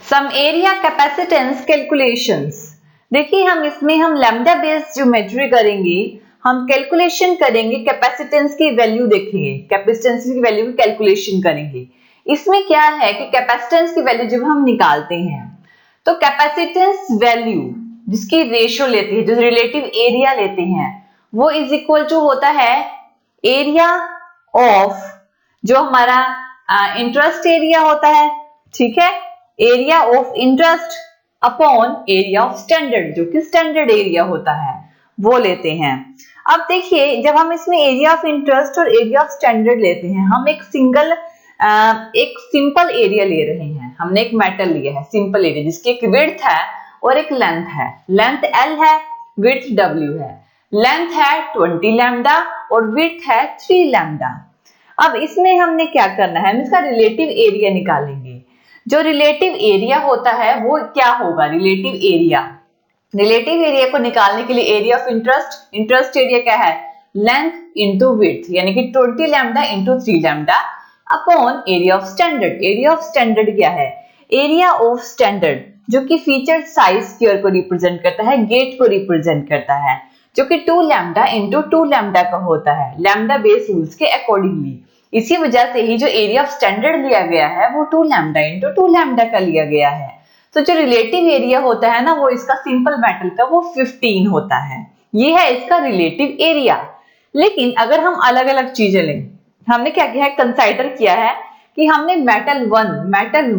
Some area capacitance calculations. देखिए हम lambda based geometry करेंगे, हम कैलकुलेशन करेंगे, कैपेसिटेंस की वैल्यू देखेंगे, कैपेसिटेंस की वैल्यू की कैलकुलेशन करेंगे। इसमें क्या है कि कैपेसिटेंस की वैल्यू जब हम निकालते हैं तो कैपेसिटेंस वैल्यू जिसकी रेशियो लेते हैं, जो रिलेटिव एरिया लेते हैं, वो इज इक्वल टू होता है एरिया ऑफ जो हमारा इंटरेस्ट एरिया होता है, ठीक है, area of interest upon area of standard, जो कि स्टैंडर्ड एरिया होता है, वो लेते हैं। अब देखिए जब हम इसमें एरिया ऑफ इंटरेस्ट और एरिया ऑफ स्टैंडर्ड लेते हैं, हम एक सिंपल एरिया ले रहे हैं, हमने एक मेटल लिया है सिंपल एरिया जिसकी एक विड्थ है और एक लेंथ है, लेंथ L है, विड्थ W है, लेंथ है 20 लैम्डा और विड्थ है 3 लैम्डा। अब इसमें हमने क्या करना है, हम इसका रिलेटिव एरिया निकालेंगे। जो रिलेटिव एरिया होता है वो क्या होगा, रिलेटिव एरिया को निकालने के लिए एरिया ऑफ इंटरेस्ट एरिया क्या है, लेंथ इंटू विड्थ, यानी कि 20 lambda into 3 lambda upon area of standard. Area of standard क्या है, एरिया ऑफ स्टैंडर्ड जो कि फीचर साइज स्क्वायर को रिप्रेजेंट करता है, गेट को रिप्रेजेंट करता है, जो कि 2 लैम्डा इंटू 2 लैम्डा का होता है, लैम्डा बेस रूल्स के अकॉर्डिंगली। इसी वजह से ही जो एरिया ऑफ स्टैंडर्ड लिया गया है वो 2 लैम्डा इंटू 2 लैम्डा का लिया गया है। तो जो रिलेटिव एरिया होता है ना, वो इसका सिंपल मेटल का वो 15 होता है, ये है इसका रिलेटिव एरिया। लेकिन अगर हम अलग अलग चीजें लें, हमने क्या किया है, कंसाइडर किया है कि हमने मेटल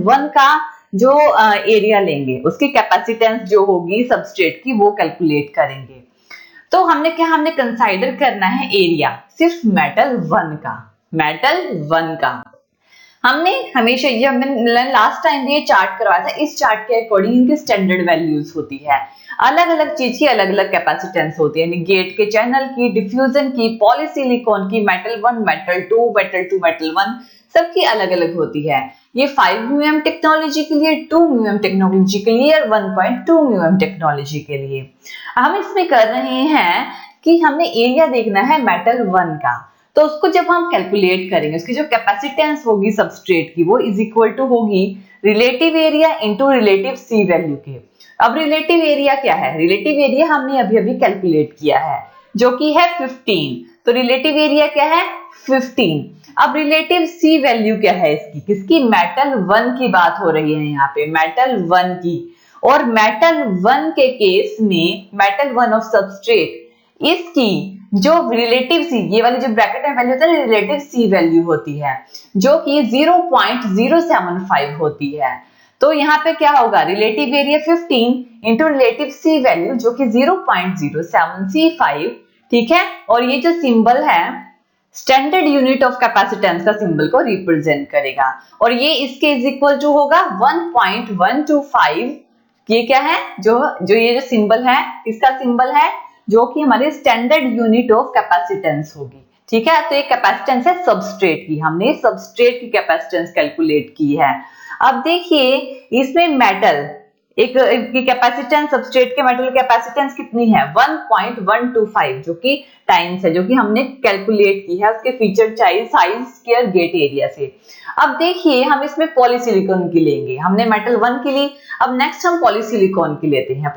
वन का जो एरिया लेंगे, उसकी कैपेसिटेंस जो होगी सबस्ट्रेट की वो कैलकुलेट करेंगे। तो हमने कंसाइडर करना है एरिया सिर्फ मेटल वन का। हमने हमेशा ये हमने लास्ट टाइम भी ये चार्ट करवाया था, इस चार्ट के अकॉर्डिंग इनकी स्टैंडर्ड वैल्यूज होती है, अलग अलग चीज की अलग अलग कैपेसिटेंस होती है, यानी गेट के चैनल की, डिफ्यूजन की, पॉलीसिलिकॉन की, मेटल 1, मेटल 2, मेटल 1 सबकी अलग अलग होती है। ये 5 म्यूएम टेक्नोलॉजी के लिए, 2 म्यूएम टेक्नोलॉजी के लिए और 1.2 म्यूएम टेक्नोलॉजी के लिए। हम इसमें कर रहे हैं कि हमने एरिया देखना है मेटल 1 का, तो उसको जब हम कैलकुलेट करेंगे, उसकी जो कैपेसिटेंस होगी सबस्ट्रेट की वो इज इक्वल टू होगी रिलेटिव एरिया इनटू रिलेटिव सी वैल्यू के। अब रिलेटिव एरिया क्या है, रिलेटिव एरिया हमने अभी कैलकुलेट किया है जो कि है 15, तो रिलेटिव एरिया क्या है 15। अब रिलेटिव सी वैल्यू क्या है इसकी, किसकी, मेटल 1 की बात हो रही है यहाँ पे, मेटल 1 की। और मेटल 1 के केस में मेटल 1 ऑफ सबस्ट्रेट, इसकी जो रिलेटिव सी, ये वाली जो ब्रैकेट में वैल्यू होता है रिलेटिव सी वैल्यू होती है जो कि 0.075 होती है। तो यहाँ पे क्या होगा, रिलेटिव एरिया 15 इंटू रिलेटिव सी वैल्यू जो कि 0.075, ठीक है। और ये जो सिंबल है स्टैंडर्ड यूनिट ऑफ कैपेसिटेंस का सिंबल को रिप्रेजेंट करेगा, और ये इसके इज इक्वल टू होगा 1.125। ये क्या है, जो ये जो सिंबल है, इसका सिंबल है जो कि हमारे स्टैंडर्ड यूनिट ऑफ कैपेसिटेंस होगी, ठीक है। तो ये कैपेसिटेंस है सबस्ट्रेट की, हमने सबस्ट्रेट की कैपेसिटेंस कैलकुलेट की है। अब देखिए इसमें मेटल एक की कैपेसिटेंस, सबस्ट्रेट के मेटल कैपेसिटेंस कितनी है 1.125, जो कि टाइम्स है, जो कि हमने कैलकुलेट की है उसके feature size square gate area से। अब देखिए हम इसमें पॉलीसिलिकॉन की लेंगे, हमने मेटल 1 की ली, अब नेक्स्ट हम पॉलीसिलिकॉन की लेते हैं,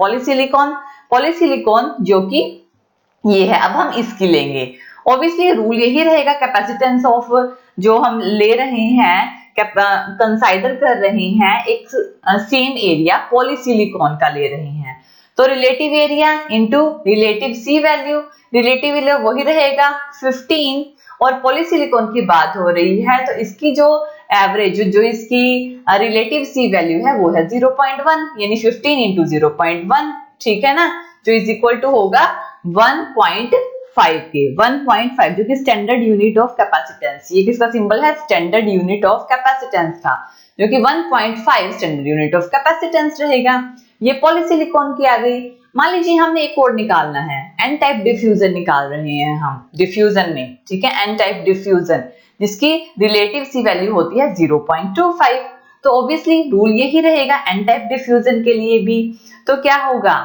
पॉलीसिलिकॉन जो कि ये है, अब हम इसकी लेंगे। ऑब्वियसली रूल यही रहेगा, कैपेसिटेंस ऑफ जो हम ले रहे हैं, कंसाइडर कर रहे हैं, एक सेम एरिया पॉलीसिलिकॉन का ले रहे हैं, तो रिलेटिव एरिया इनटू रिलेटिव सी वैल्यू, रिलेटिव एरिया वही रहेगा 15, और पॉलीसिलिकॉन की बात हो रही है तो इसकी जो एवरेज, जो इसकी रिलेटिव सी वैल्यू है वो है 0.1, यानी 15 इंटू 0.1, ठीक है ना, जो इज इक्वल टू होगा 1.5 के, 1.5 जो कि स्टैंडर्ड यूनिट ऑफ कैपेसिटेंस, ये किसका सिंबल है, स्टैंडर्ड यूनिट ऑफ कैपेसिटेंस का, जो कि 1.5 स्टैंडर्ड यूनिट ऑफ कैपेसिटेंस रहेगा। ये पॉलीसिलिकॉन की आ गई। मान लीजिए हमने एक और निकालना है, एन टाइप डिफ्यूजन निकाल रहे हैं हम डिफ्यूजन में, ठीक है, एन टाइप डिफ्यूजन जिसकी रिलेटिव सी वैल्यू होती है 0.25, तो ऑब्वियसली रूल यही रहेगा एन टाइप डिफ्यूजन के लिए भी, तो क्या होगा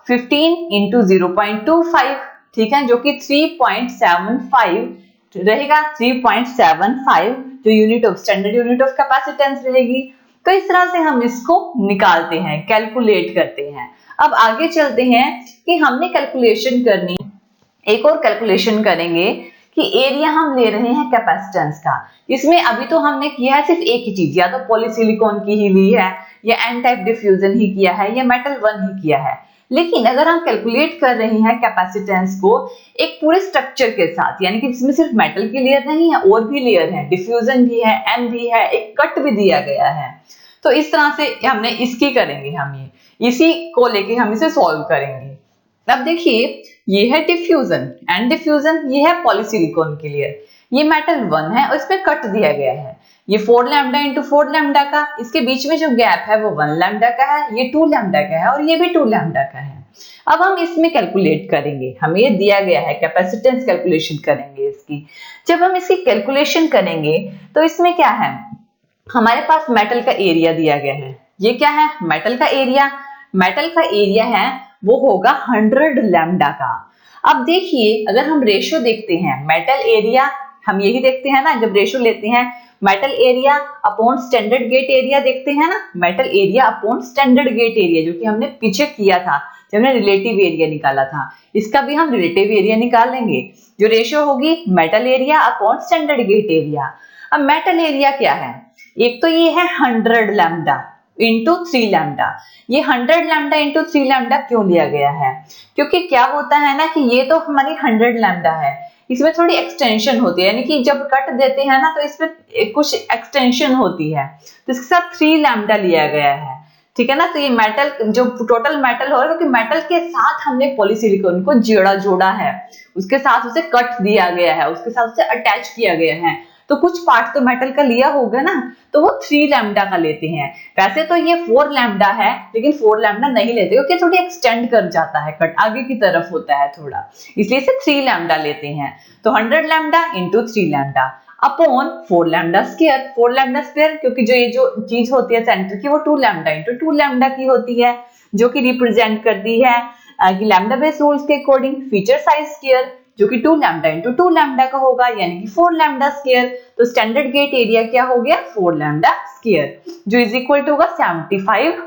15 इंटू 0.25, ठीक है, जो कि 3.75 रहेगा, 3.75 जो unit of standard unit of capacitance रहेगी। तो इस तरह से हम इसको निकालते हैं, कैलकुलेट करते हैं। अब आगे चलते हैं कि हमने कैलकुलेशन करनी, एक और कैलकुलेशन करेंगे कि एरिया हम ले रहे हैं कैपेसिटेंस का। इसमें अभी तो हमने किया है सिर्फ एक ही चीज, या तो पॉलीसिलिकॉन की ही ली है, या एन टाइप डिफ्यूजन ही किया है, या मेटल 1 ही किया है। लेकिन अगर हम कैलकुलेट कर रहे हैं कैपेसिटेंस को एक पूरे स्ट्रक्चर के साथ, यानी कि जिसमें सिर्फ मेटल की लेयर नहीं है, और भी लेयर है, डिफ्यूजन भी है, एम भी है, एक कट भी दिया गया है, तो इस तरह से हमने इसकी करेंगे, हम ये इसी को लेके हम इसे सॉल्व करेंगे। अब देखिए, ये है डिफ्यूजन एंड डिफ्यूजन, ये है पॉलीसिलिकॉन की लेयर, ये मेटल 1 है और इसमें कट दिया गया है, ये 4 लैम्डा इंटू 4 लैम्डा का, इसके बीच में जो गैप है वो 1 लैम्डा का है, ये 2 लैम्डा का है और ये भी 2 लैम्डा का है। अब हम इसमें कैलकुलेट करेंगे, हमें ये दिया गया है, कैपेसिटेंस कैलकुलेशन करेंगे इसकी। जब हम इसकी कैलकुलेशन करेंगे तो इसमें क्या है, हमारे पास मेटल का एरिया दिया गया है, ये क्या है, मेटल का एरिया, मेटल का एरिया है वो होगा 100 लैम्डा का। अब देखिए, अगर हम रेशो देखते हैं, मेटल एरिया हम यही देखते हैं ना, जब रेशो लेते हैं metal area upon standard gate area देखते हैं ना, metal area upon standard gate area, जो कि हमने पीछे किया था जब हमने रिलेटिव एरिया निकाला था, इसका भी हम रिलेटिव एरिया निकाल लेंगे, जो रेशो होगी metal area upon standard gate area. अब मेटल एरिया क्या है, एक तो ये है 100 लैम्डा इंटू 3 लैम्डा। ये 100 लैम्डा इंटू 3 लैम्डा क्यों लिया गया है, क्योंकि क्या होता है ना कि ये तो हमारी 100 लैम्डा है, इसमें थोड़ी एक्सटेंशन होती है, यानी कि जब कट देते हैं ना तो इसमें कुछ एक्सटेंशन होती है, तो इसके साथ 3 लैम्डा लिया गया है, ठीक है ना। तो ये मेटल जो टोटल मेटल हो रहा है, क्योंकि मेटल के साथ हमने पॉलीसिलिकॉन को जोड़ा है, उसके साथ उसे कट दिया गया है, उसके साथ उसे अटैच किया गया है, तो कुछ पार्ट तो मेटल का लिया होगा ना, तो वो 3 लैम्डा का लेते हैं। वैसे तो ये 4 लैम्डा है, लेकिन 4 लैम्डा नहीं लेते क्योंकि थोड़ी एक्सटेंड कर जाता है, कट आगे की तरफ होता है थोड़ा, इसलिए इसे 3 लैम्डा लेते हैं। तो 100 lambda into 3 lambda upon 4 lambda square, 4 lambda square क्योंकि जो चीज होती है सेंटर की वो 2 लैम्डा इंटू 2 लैम्डा की होती है, जो कि रिप्रेजेंट करती है कि लैम्डा बेस रूल्स के अकॉर्डिंग फीचर साइज स्क्वायर, जो कि 2 लैम्डा इंटू 2 लैम्डा का होगा, यानी कि 4 लैम्डा स्क्वायर। तो स्टैंडर्ड गेट एरिया क्या हो गया, 4 लैम्डा स्क्वायर, जो इज इक्वल टू होगा 75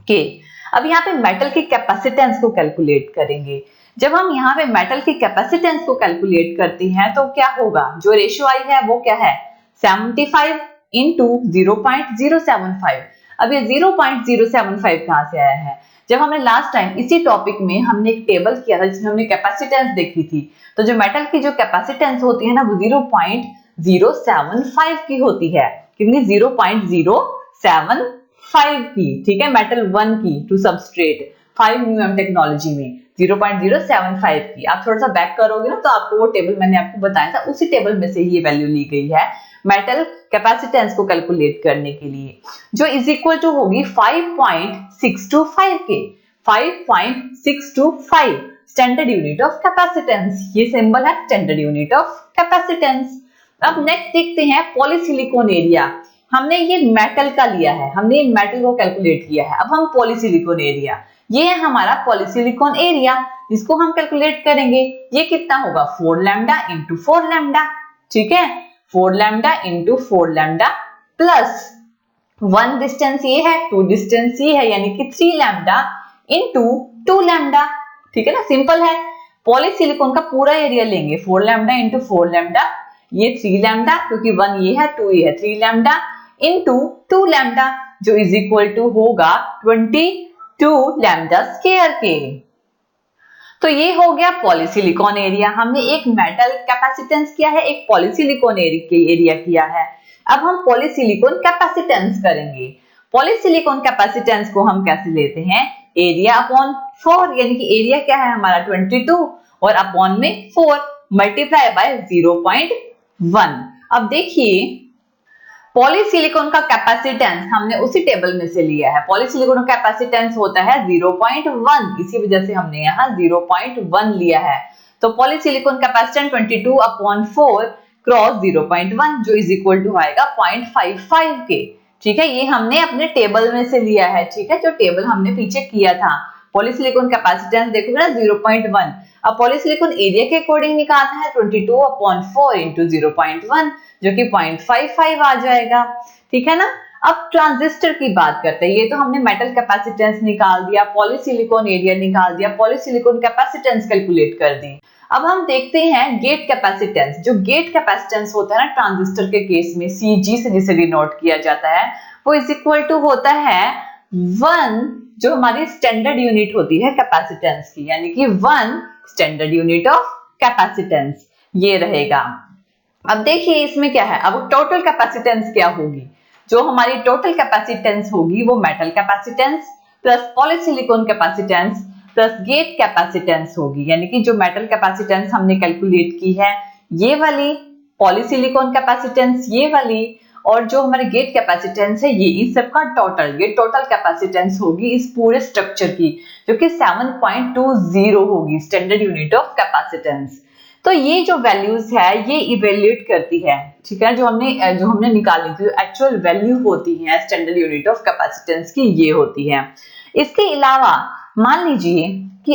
के। अब यहाँ पे मेटल की कैपेसिटेंस को कैलकुलेट करेंगे। जब हम यहाँ पे मेटल की कैपेसिटेंस को कैलकुलेट करते हैं तो क्या होगा, जो रेशियो आई है वो क्या है, 75 इंटू 0.075। अब ये 0.075 कहाँ से आया है, जब हमने लास्ट टाइम इसी टॉपिक में हमने एक टेबल किया था जिसमें हमने कैपेसिटेंस देखी थी, तो जो मेटल की जो कैपेसिटेंस होती है ना वो 0.075 की होती है, कितनी, 0.075 की, ठीक है, मेटल 1 की टू सबस्ट्रेट 5 न्यूएम टेक्नोलॉजी में 0.075 की। आप थोड़ा सा बैक करोगे ना तो आपको वो टेबल मैंने आपको बताया था, उसी टेबल में से ही ये वैल्यू ली गई है मेटल कैपेसिटेंस को कैलकुलेट करने के लिए, जो इज इक्वल टू होगी 5.625 के। 5.625 स्टैंडर्ड यूनिट ऑफ कैपेसिटेंस, ये सिंबल है स्टैंडर्ड यूनिट ऑफ कैपेसिटेंस। अब नेक्स्ट देखते हैं पॉलीसिलिकॉन एरिया। हमने ये मेटल का लिया है, हमने मेटल को कैलकुलेट किया है, अब हम पॉलीसिलिकॉन एरिया, ये है हमारा पॉलीसिलिकॉन एरिया, जिसको हम कैलकुलेट करेंगे। ये कितना होगा, 4 लैम्डा इंटू 4 लैम्डा, ठीक है, 4 lambda into 4 lambda plus 1 distance ये है, 2 डिस्टेंस ये है, यानी कि 3 लैम्डा इंटू 2 लैम्डा, ठीक है ना, सिंपल है। पॉलीसिलिकॉन का पूरा एरिया लेंगे, 4 लैम्डा इंटू 4 लैम्डा, ये 3 लैम्डा क्योंकि 1 ये है 2 ये है, 3 लैम्डा इंटू 2 लैम्डा, जो इज इक्वल टू होगा 22 लैम्डा स्क्वायर के। तो ये हो गया पॉलीसिलिकॉन एरिया। हमने एक मेटल कैपेसिटेंस किया है, एक पॉलीसिलिकॉन एरिया किया है। अब हम पॉलीसिलिकॉन कैपेसिटेंस करेंगे। पॉलीसिलिकॉन कैपेसिटेंस को हम कैसे लेते हैं, एरिया अपॉन 4, यानी कि एरिया क्या है हमारा 22 और अपॉन में 4 मल्टीप्लाई बाय 0.1। अब देखिए पॉलीसिलिकॉन का कैपेसिटेंस हमने उसी टेबल में से लिया है, पॉलीसिलिकॉन का कैपेसिटेंस होता है 0.1, इसी वजह से हमने यहाँ 0.1 लिया है। तो पॉलीसिलिकॉन कैपेसिटेंस 22 अपॉन 4 क्रॉस 0.1, जो इज इक्वल टू आएगा 0.55 के, ठीक है, ये हमने अपने टेबल में से लिया है, ठीक है, जो टेबल हमने पीछे किया था। पॉलीसिलिकॉन कैपेसिटेंस देखोगे ना 0.1, अब पॉलीसिलिकॉन एरिया के अकॉर्डिंग निकालना है 22 अपॉन 4 इंटू 0.1, जो कि 0.55 आ जाएगा, ठीक है ना। अब ट्रांजिस्टर की बात करते हैं। ये तो हमने मेटल कैपेसिटेंस निकाल दिया, पॉलीसिलिकॉन एरिया निकाल दिया, पॉलीसिलिकॉन कैपेसिटेंस कैलकुलेट कर दी। अब हम देखते हैं गेट कैपेसिटेंस। जो गेट कैपेसिटेंस होता है ना ट्रांजिस्टर के केस में, CG से जिसे डिनोट किया जाता है, वो इज इक्वल टू होता है 1, जो हमारी स्टैंडर्ड यूनिट होती है कैपेसिटेंस की, यानी कि 1 स्टैंडर्ड यूनिट ऑफ कैपेसिटेंस, ये रहेगा। अब देखिए इसमें क्या है, अब टोटल कैपेसिटेंस क्या होगी। जो हमारी टोटल कैपेसिटेंस होगी वो metal capacitance plus polysilicon capacitance plus gate capacitance होगी, यानी कि जो मेटल कैपेसिटेंस हमने कैलकुलेट की है ये वाली, पॉलीसिलिकॉन कैपेसिटेंस ये वाली, और जो हमारी गेट कैपेसिटेंस है ये, इस सबका टोटल, ये टोटल कैपेसिटेंस होगी इस पूरे स्ट्रक्चर की, जो कि 7.20 होगी, स्टैंडर्ड यूनिट ऑफ कैपेसिटेंस। तो ये जो वैल्यूज है ये इवेल्युएट करती है, ठीक है, जो हमने निकाली थी, जो एक्चुअल वैल्यू होती है स्टैंडर्ड यूनिट ऑफ कैपेसिटेंस की, ये होती है। इसके अलावा मान लीजिए कि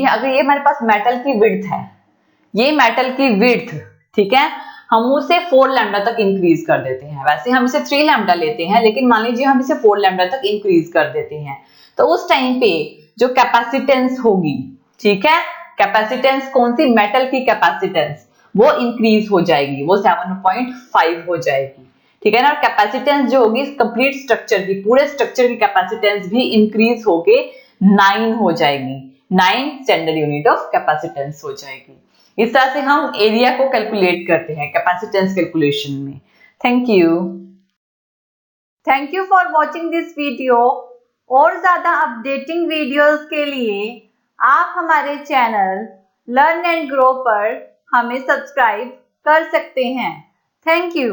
अगर ये हमारे पास मेटल की विड्थ है, ये मेटल की विड्थ, ठीक है, हम उसे 4 लैम्डा तक इंक्रीज कर देते हैं। वैसे हम इसे 3 लैम्डा लेते हैं, लेकिन मान लीजिए हम इसे 4 लैम्डा तक इंक्रीज कर देते हैं, तो उस टाइम पे जो कैपेसिटेंस होगी, ठीक है, कैपेसिटेंस कौन सी, मेटल की कैपेसिटेंस, वो इंक्रीज हो जाएगी, वो 7.5 हो जाएगी, ठीक है ना। और कैपेसिटेंस जो होगी कंप्लीट स्ट्रक्चर की, पूरे स्ट्रक्चर की कैपेसिटेंस भी इंक्रीज होके 9 हो जाएगी, 9 स्टैंडर्ड यूनिट ऑफ कैपेसिटेंस हो जाएगी। इस तरह से हम एरिया को कैलकुलेट करते हैं कैपेसिटेंस कैलकुलेशन में। Thank you for watching this video. और ज्यादा अपडेटिंग वीडियोस के लिए आप हमारे चैनल लर्न एंड ग्रो पर हमें सब्सक्राइब कर सकते हैं। Thank you.